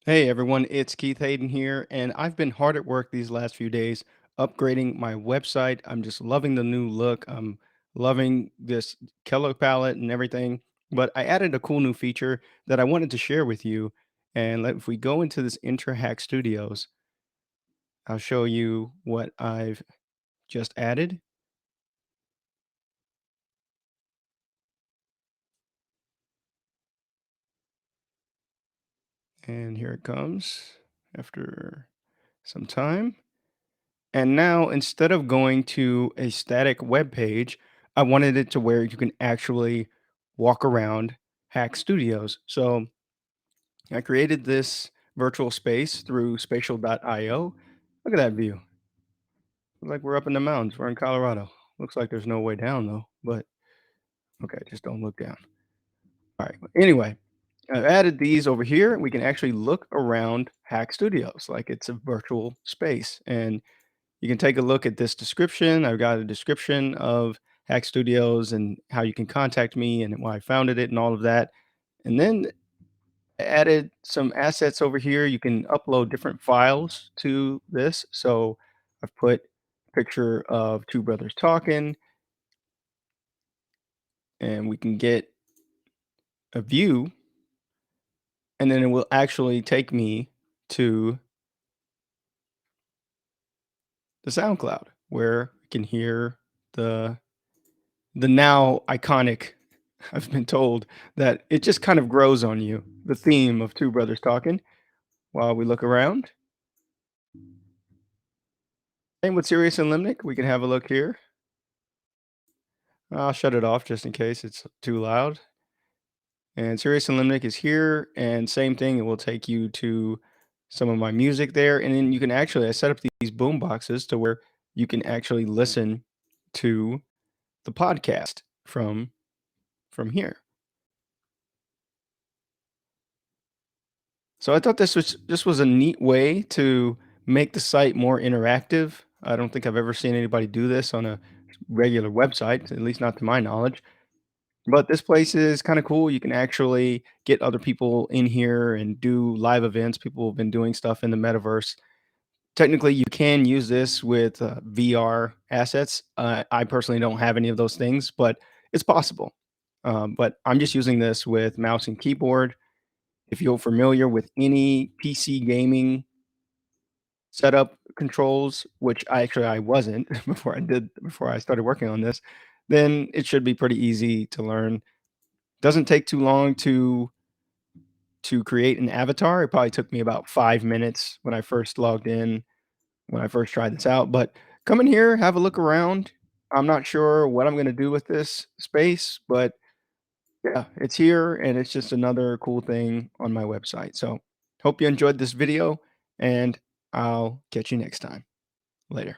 Hey everyone, it's Keith Hayden here, and I've been hard at work these last few days upgrading my website. I'm just loving the new look. I'm loving this color palette and everything. But I added a cool new feature that I wanted to share with you. And if we go into this Hack Studios, I'll show you what I've just added. And here it comes after some time. And now instead of going to a static web page, I wanted it to where you can actually walk around Hack Studios. So I created this virtual space through spatial.io. Look at that view. Like we're up in the mountains. We're in Colorado. Looks like there's no way down though, but okay, just don't look down. All right. Anyway, I've added these over here. We can actually look around Hack Studios like it's a virtual space. And you can take a look at this description. I've got a description of Hack Studios and how you can contact me and why I founded it and all of that. And then I added some assets over here. You can upload different files to this. So I've put a picture of two brothers talking, and we can get a view, and then it will actually take me to the SoundCloud where we can hear the now iconic. I've been told that it just kind of grows on you, the theme of two brothers talking while we look around. Same with Sirius and Limnic. We can have a look here. I'll shut it off just in case it's too loud. And Sirius and Limnic is here, and same thing. It will take you to some of my music there, and then you can actually. I set up these boom boxes to where you can actually listen to the podcast from here. So I thought this was a neat way to make the site more interactive. I don't think I've ever seen anybody do this on a regular website, at least not to my knowledge. But this place is kind of cool. You can actually get other people in here and do live events. People have been doing stuff in the metaverse. Technically, you can use this with VR assets. I personally don't have any of those things, but it's possible. But I'm just using this with mouse and keyboard. If you're familiar with any PC gaming setup controls, which I wasn't before I started working on this, then it should be pretty easy to learn. Doesn't take too long to create an avatar. It probably took me about 5 minutes when I first logged in, when I first tried this out, but come in here, have a look around. I'm not sure what I'm gonna do with this space, but yeah, it's here and it's just another cool thing on my website. So hope you enjoyed this video and I'll catch you next time. Later.